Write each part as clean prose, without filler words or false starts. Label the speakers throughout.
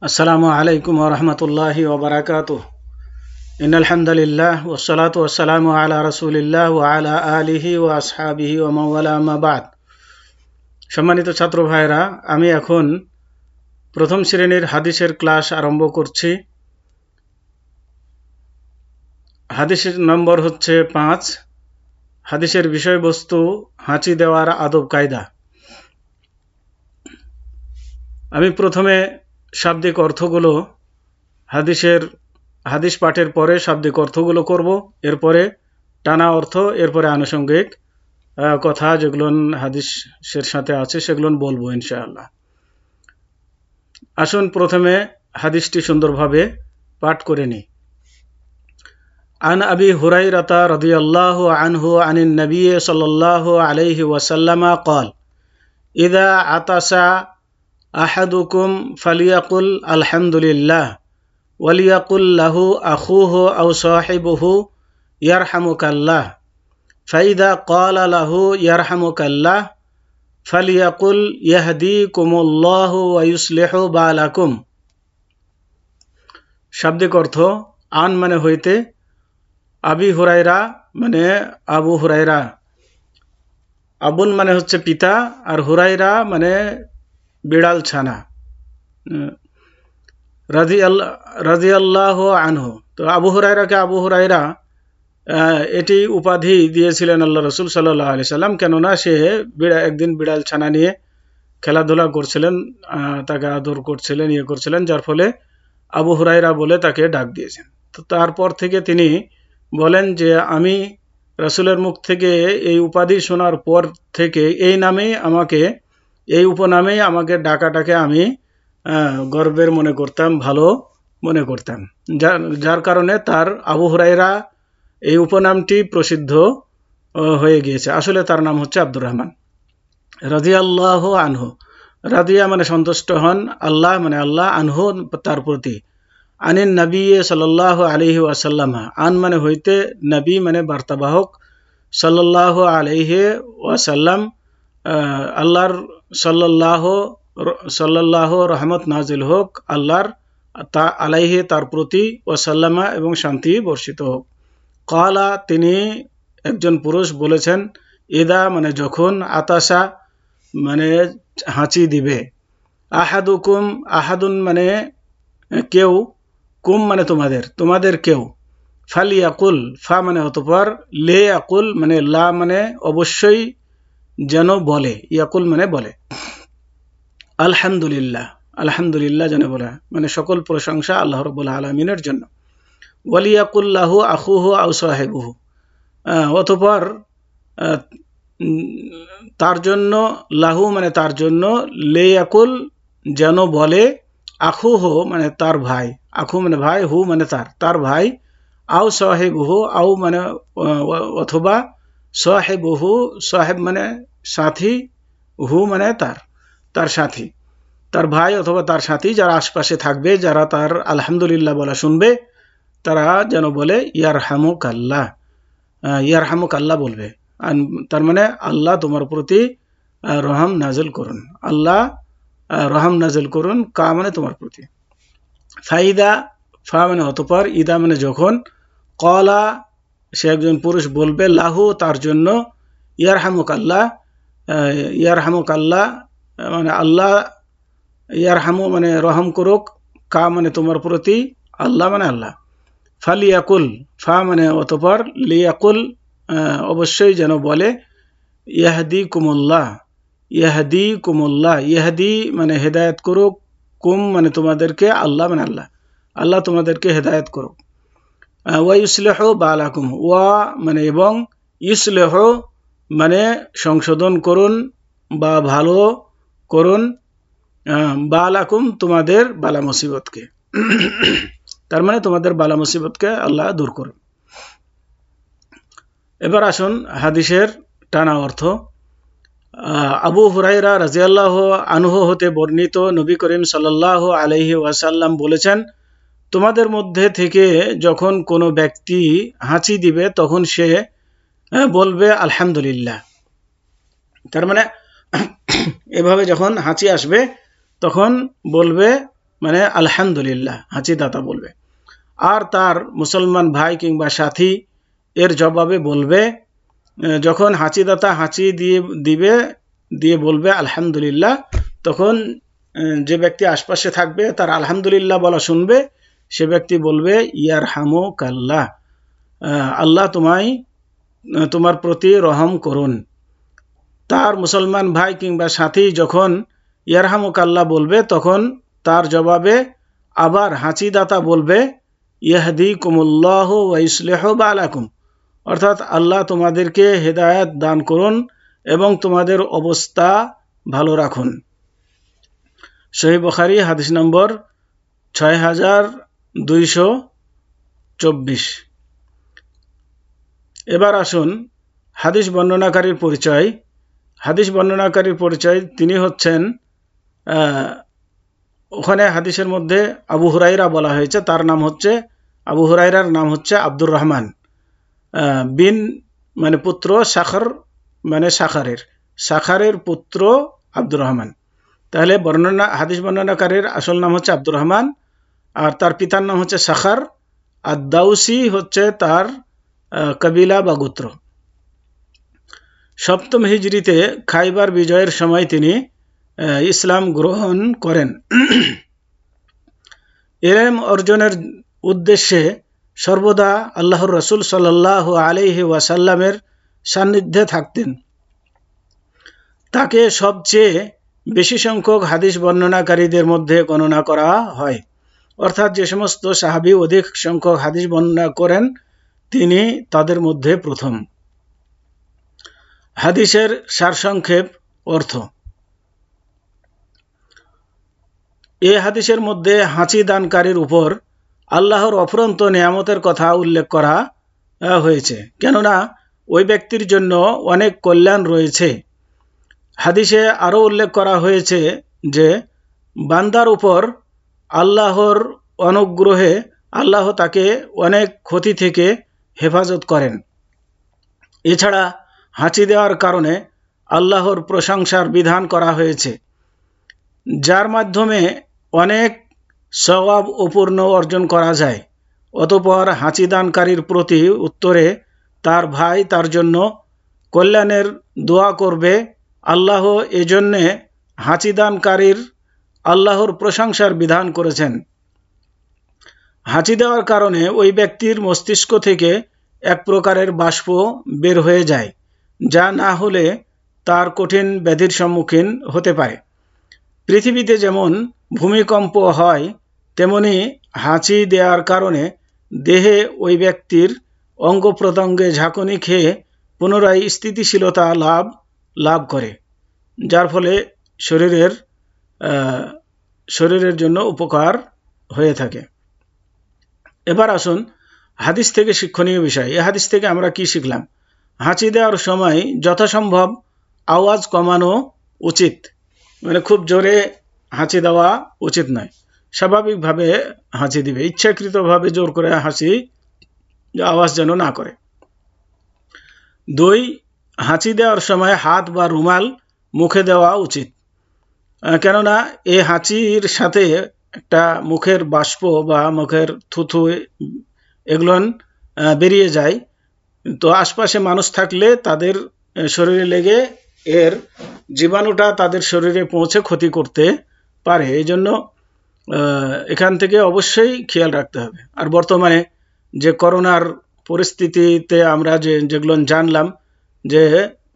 Speaker 1: আসসালামু আলাইকুম ওয়া রাহমাতুল্লাহি ওয়া বারাকাতুহু। ইন্নাল হামদালিল্লাহ ওয়াস সালাতু ওয়াস সালামু আলা রাসূলিল্লাহ ওয়া আলা আলিহি ওয়া আসহাবিহি ওয়া মান ওয়ালা, আম্মা বা'দ। সম্মানিত ছাত্র ভাইরা, আমি এখন প্রথম শ্রেণীর হাদিসের ক্লাস আরম্ভ করছি। হাদিসের নম্বর হচ্ছে 5। হাদিসের বিষয়বস্তু হাঁচি দেওয়ার আদব কায়দা। আমি প্রথমে শাব্দিক অর্থগুলো হাদিস পাঠের পরে শাব্দিক অর্থগুলো করব, এরপরে টানা অর্থ, এরপরে আনুষঙ্গিক কথা যেগুলো হাদিসের সাথে আছে সেগুলো বলবো ইনশাআল্লাহ। আসুন প্রথমে হাদিসটি সুন্দরভাবে পাঠ করে নিই। আন আবি হুরাইরাতা রাদিয়াল্লাহু আনহু আনিন নবী সাল্লাল্লাহু আলাইহি ওয়াসাল্লাম قال ইযা আতাসা আহাদুকুম ফালিয়াকুল আলহামদুলিল্লাহ ওয়ালিয়াকুল লাহু আখুহু আও সাহিবুহু ইয়ারহামুকাল্লাহ ফাইদা ক্বালা লাহু ইয়ারহামুকাল্লাহ ফালিয়াকুল ইয়াহদিকুমুল্লাহু ওয়া ইউসলিহু বালাকুম। শাব্দিক অর্থ: আন মানে হইতে, আবি হুরায়রা মানে আবু হুরায়রা, আবুন মানে হচ্ছে পিতা, আর হুরায়রা মানে বিড়াল ছানা। রাদিয়াল্লাহু আনহু, তো আবু হুরায়রাকে আবু হুরায়রা এটি উপাধি দিয়েছিলেন আল্লাহ রসুল সাল্লাল্লাহু আলাইহি সাল্লাম, কেননা সে একদিন বিড়াল ছানা নিয়ে খেলাধুলা করছিলেন, তাকে আদর করছিলেন, করছিলেন, যার ফলে আবু হুরায়রা বলে তাকে ডাক দিয়েছেন। তো তারপর থেকে তিনি বলেন যে আমি রাসূলের মুখ থেকে এই উপাধি শোনার পর থেকে এই উপনামেই আমাকে ডাকাটাকে আমি গর্বের মনে করতাম, ভালো মনে করতাম, যার কারণে তার আবু হুরায়রা এই উপনামটি প্রসিদ্ধ হয়ে গিয়েছে। আসলে তার নাম হচ্ছে আব্দুর রহমান। রাদিয়াল্লাহু আনহু, রাদিয়া মানে সন্তুষ্ট হন, আল্লাহ মানে আল্লাহ, আনহু তার প্রতি, আনিন নবী সাল্লাল্লাহু আলাইহি ওয়াসাল্লাম, আন মানে হইতে, নবী মানে বার্তাবাহক, সাল্লাল্লাহু আলাইহি ওয়াসাল্লাম আল্লাহর সাল্লাল্লাহু রহমত নাজিল হোক আল্লাহর আলাইহি তার প্রতি, ওয়াসাল্লামা এবং শান্তি বর্ষিত হোক। ক্বালা তিনি একজন পুরুষ বলেছেন, ইদা মানে যখন, আতাসা মানে হাঁচি দিবে, আহাদুকুম আহাদুন মানে কেউ, কুম মানে তোমাদের কেউ, ফালিয়াকুল ফা মানে অতঃপর, লে আকুল মানে লা মানে অবশ্যই যেন বলে, ইয়াকুল মানে বলে, আলহামদুলিল্লাহ আলহামদুলিল্লাহ যেন বলে, মানে সকল প্রশংসা আল্লাহ রাব্বুল আলামিনের জন্য। ওয়ালিয়াকুল লাহু আখুহু আও সাহিবুহু, অতঃপর তার জন্য, লাহু মানে তার জন্য, লেয়াকুল যেন বলে, আখুহু মানে তার ভাই, আখু মানে ভাই, হু মানে তার ভাই, আও সাহিবুহু, আও মানে অথবা, সাহিবুহু সাহেব মানে সাথী, হু মানে তার সাথী, তার ভাই অথবা তার সাথী যারা আশপাশে থাকবে, যারা তার আলহামদুলিল্লাহ বলা শুনবে, তারা যেন বলে ইয়ারহামুকাল্লাহ, ইয়ারহামুকাল্লাহ বলবে। তার মানে আল্লাহ তোমার প্রতি রহম নাজিল করুন, আল্লাহ রহম নাজিল করুন, কা মানে তোমার প্রতি। ফাইদা ফা মানে অতঃপর, ইদা মানে যখন, ক্বালা সে একজন পুরুষ বলবে, লাহু তার জন্য, ইয়ারহামুকাল্লাহ ইয়ারহামুকাল্লাহ মানে আল্লাহ, ইয়ারহামু মানে রহম করুক, কা মানে তোমার প্রতি, আল্লাহ মানে আল্লাহ। ফালিয়াকুল ফা মানে অতঃপর, লিয়াকুল অবশ্যই যেন বলে, ইয়াহদিকুমুল্লাহ ইয়াহদিকুমুল্লাহ, ইয়াহদি মানে হেদায়েত করুক, কুম মানে তোমাদেরকে, আল্লাহ মানে আল্লাহ, আল্লাহ তোমাদেরকে হেদায়েত করুক। ওয়া ইউসলিহু বালাকুম, ওয়া মানে এবং, ইউসলিহু মানে সংশোধন করুন বা ভালো করুন, বালাকুম তোমাদের বালা মুসিবতকে, তার মানে তোমাদের বালা মুসিবতকে আল্লাহ দূর করুন। এবার আসুন হাদিসের টানা অর্থ। আবু হুরায়রা রাদিয়াল্লাহু আনহু হতে বর্ণিত, নবী করিম সাল্লাল্লাহু আলাইহি ওয়াসাল্লাম বলেছেন, তোমাদের মধ্যে থেকে যখন কোনো ব্যক্তি হাঁচি দিবে তখন সে বলবে আলহামদুলিল্লাহ। তার মানে এভাবে যখন হাঁচি আসবে তখন বলবে, মানে আলহামদুলিল্লাহ হাঁচিদাতা বলবে। আর তার মুসলমান ভাই কিংবা সাথী এর জবাবে বলবে, যখন হাঁচিদাতা হাঁচি দিয়ে বলবে আলহামদুলিল্লাহ, তখন যে ব্যক্তি আশপাশে থাকবে তার আলহামদুলিল্লাহ বলা শুনবে, সে ব্যক্তি বলবে ইয়ারহামুকাল্লাহ, আল্লাহ তোমার প্রতি রহম করুন। তার মুসলমান ভাই কিংবা সাথী যখন ইয়ারহামুকাল্লাহ বলবে, তখন তার জবাবে আবার হাঁচিদাতা বলবে ইয়াহদিকুমুল্লাহু ওয়া ইউসলিহু বালাকুম, অর্থাৎ আল্লাহ তোমাদেরকে হেদায়েত দান করুন এবং তোমাদের অবস্থা ভালো রাখুন। সহিহ বুখারী হাদিস নম্বর 6224। এবার আসুন হাদিস বর্ণনাকারীর পরিচয়। হাদিস বর্ণনাকারীর পরিচয়, তিনি হচ্ছেন, ওখানে হাদিসের মধ্যে আবু হুরাইরা বলা হয়েছে, তার নাম হচ্ছে, আবু হুরাইরার নাম হচ্ছে আব্দুর রহমান বিন মানে পুত্র শাখর, মানে শাখারের পুত্র আব্দুর রহমান। তাহলে হাদিস বর্ণনাকারীর আসল নাম হচ্ছে আব্দুর রহমান, আর তার পিতার নাম হচ্ছে শাখার। আর দাউসি হচ্ছে তার কবিলা বা গোত্র। 7ম হিজরিতে খাইবার বিজয়ের সময় তিনি ইসলাম গ্রহণ করেন। ইলম অর্জনের উদ্দেশ্যে সর্বদা আল্লাহর রাসূল সাল্লাল্লাহু আলাইহি ওয়াসাল্লামের সান্নিধ্যে থাকতেন। তাকে সবচেয়ে বেশি সংখ্যক হাদিস বর্ণনাকারীদের মধ্যে গণনা করা হয়, অর্থাৎ যে সমস্ত সাহাবী অধিক সংখ্যক হাদিস বর্ণনা করেন তিনি তাদের মধ্যে প্রথম। হাদিসের সারসংক্ষেপ অর্থ। এই হাদিসের মধ্যে হাঁচি দানকারীর উপর আল্লাহর অফুরন্ত নিয়ামতের কথা উল্লেখ করা হয়েছে, কেননা ওই ব্যক্তির জন্য অনেক কল্যাণ রয়েছে। হাদিসে আরও উল্লেখ করা হয়েছে যে বান্দার উপর আল্লাহর অনুগ্রহে আল্লাহ তাকে অনেক ক্ষতি থেকে হেফাজত করেন। এছাড়া হাঁচি দেওয়ার কারণে আল্লাহর প্রশংসার বিধান করা হয়েছে, যার মাধ্যমে অনেক সওয়াব ও পুণ্য অর্জন করা যায়। অতঃপর হাঁচি দানকারীর প্রতি উত্তরে তার ভাই তার জন্য কল্যাণের দোয়া করবে। আল্লাহ এজন্যে হাঁচি দানকারীর আল্লাহর প্রশংসার বিধান করেছেন। হাঁচি দেওয়ার কারণে ওই ব্যক্তির মস্তিষ্ক থেকে এক প্রকারের বাষ্প বের হয়ে যায়, যা না হলে তার কঠিন ব্যাধির সম্মুখীন হতে পারে। পৃথিবীতে যেমন ভূমিকম্প হয়, তেমনি হাঁচি দেওয়ার কারণে দেহে ওই ব্যক্তির অঙ্গ প্রত্যঙ্গে ঝাঁকুনি খেয়ে পুনরায় স্থিতিশীলতা লাভ করে, যার ফলে শরীরের জন্য উপকার হয়ে থাকে। এবার আসুন হাদিস থেকে শিক্ষণীয় বিষয়। এই হাদিস থেকে আমরা কি শিখলাম? হাঁচি দেওয়ার সময় যথাসম্ভব আওয়াজ কমানো উচিত, মানে খুব জোরে হাঁচি দেওয়া উচিত নয়। স্বাভাবিকভাবে হাঁচি দিবে, ইচ্ছাকৃতভাবে জোর করে হাঁচি আওয়াজ যেন না করে। 2, হাঁচি দেওয়ার সময় হাত বা রুমাল মুখে দেওয়া উচিত, কেননা এই হাঁচির সাথে একটা মুখের বাষ্প বা মুখের থুথু এগুলো বেরিয়ে যায়। তো আশপাশে মানুষ থাকলে তাদের শরীরে লেগে এর জীবাণুটা তাদের শরীরে পৌঁছে ক্ষতি করতে পারে। এই জন্য এখান থেকে অবশ্যই খেয়াল রাখতে হবে। আর বর্তমানে যে করোনার পরিস্থিতিতে আমরা যেগুলো জানলাম, যে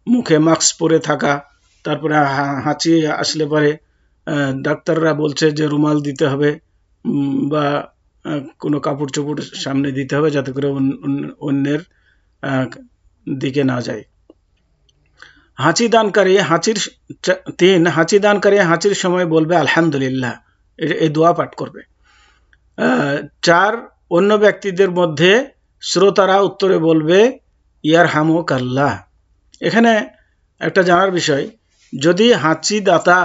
Speaker 1: মুখে মাস্ক পরে থাকা, তারপরে হাঁচি আসলে পরে ডাক্তাররা বলছে যে রুমাল দিতে হবে বা কোনো কাপড় চোপড় সামনে দিতে হবে, যাতে করে অন্যের দিকে না যায়। হাঁচি দানকারী হাঁচির সময় বলবে আলহামদুলিল্লাহ, এই দোয়া পাঠ করবে। 4, অন্য ব্যক্তিদের মধ্যে শ্রোতারা উত্তরে বলবে ইয়ারহামুকাল্লাহ। এখানে একটা জানার বিষয়, যদি হাঁচি দাতা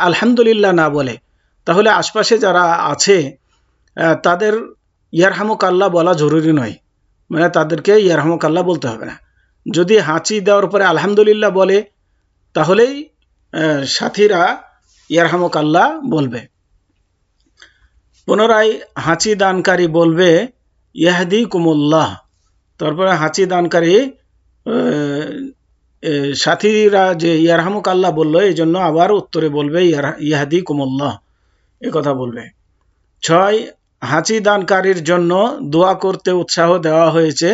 Speaker 1: আলহামদুলিল্লাহ না বলে, তাহলে আশপাশে যারা আছে তাদের ইয়ারহামুকাল্লাহ বলা জরুরি নয়, মানে তাদেরকে ইয়ারহামুকাল্লাহ বলতে হবে না। যদি হাঁচি দেওয়ার পরে আলহামদুলিল্লাহ বলে, তাহলেই সাথীরা ইয়ারহামুকাল্লাহ বলবে। পুনরায় হাঁচি দানকারী বলবে ইয়াহদিকুমুল্লাহ। তারপরে হাঁচি দানকারী সাথীরা যে ইয়ারহামুক আল্লাহ বললো, এই জন্য আবার উত্তরে বলবে ইয়াহদিকুমুল্লাহ, এ কথা বলবে। 6, হাঁচি দানকারীর জন্য দোয়া করতে উৎসাহ দেওয়া হয়েছে,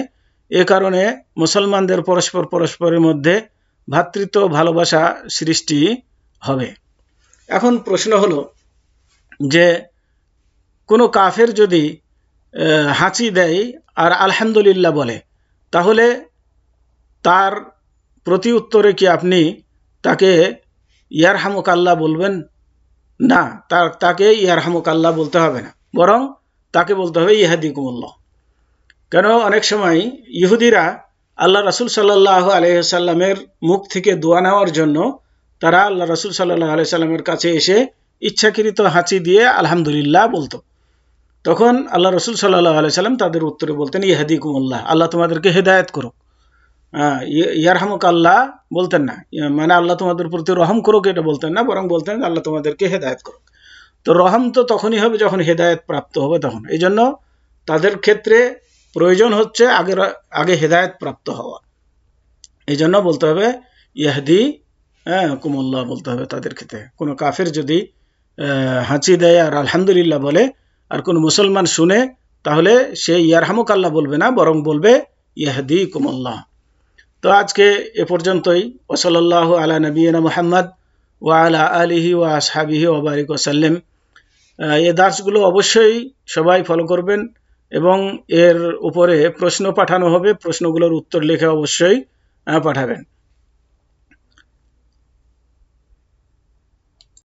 Speaker 1: এ কারণে মুসলমানদের পরস্পর পরস্পরের মধ্যে ভ্রাতৃত্ব ভালোবাসা সৃষ্টি হবে। এখন প্রশ্ন হলো যে কোনো কাফের যদি হাঁচি দেয় আর আলহামদুলিল্লাহ বলে, তাহলে তার প্রতি উত্তরে কি আপনি তাকে ইয়ারহামুক আল্লাহ বলবেন? না, তাকে ইয়ারহামুক আল্লাহ বলতে হবে না, বরং তাকে বলতে হবে ইয়াহদিকুমুল্লাহ। কেন অনেক সময় ইহুদিরা আল্লাহ রাসূল সাল্লাল্লাহু আলাইহি ওয়াসাল্লামের মুখ থেকে দোয়া নেওয়ার জন্য তারা আল্লাহ রাসূল সাল্লাল্লাহু আলাইহি ওয়াসাল্লামের কাছে এসে ইচ্ছাকৃত হাঁচি দিয়ে আলহামদুলিল্লাহ বলতো। তখন আল্লাহ রাসূল সাল্লাল্লাহু আলাইহি ওয়াসাল্লাম তাদের উত্তরে বলতেন ইয়াহদিকুমুল্লাহ, আল্লাহ তোমাদেরকে হেদায়েত করুক। ইয়ারহামুক আল্লাহ বলতেন না, মানে আল্লাহ তোমাদের প্রতি রহম করুক এটা বলতেন না, বরং বলতেন আল্লাহ তোমাদেরকে হেদায়েত করুক। তো রহম তো তখনই হবে যখন হেদায়েত প্রাপ্ত হবে তখন। এই জন্য তাদের ক্ষেত্রে প্রয়োজন হচ্ছে আগে হেদায়েত প্রাপ্ত হওয়া। এই জন্য বলতে হবে ইয়াহদি কুমুল্লাহ বলতে হবে তাদের ক্ষেত্রে। কোনো কাফের যদি হাঁচি দেয় আর আলহামদুলিল্লাহ বলে আর কোন মুসলমান শুনে, তাহলে সে ইয়ারহামুক আল্লাহ বলবে না, বরং বলবে ইয়াহদি কুমুল্লাহ। তো আজকে এ পর্যন্তই। ওয়াসাল্লাল্লাহু আলা নবিয়িনা মুহাম্মদ ওয়া আলা আলিহি ওয়া আসহাবিহি ওয়া বারিক ওয়া সাল্লাম। এই দার্সগুলো অবশ্যই সবাই ফলো করবেন এবং এর উপরে প্রশ্ন পাঠানো হবে, প্রশ্নগুলোর উত্তর লিখে অবশ্যই পাঠাবেন।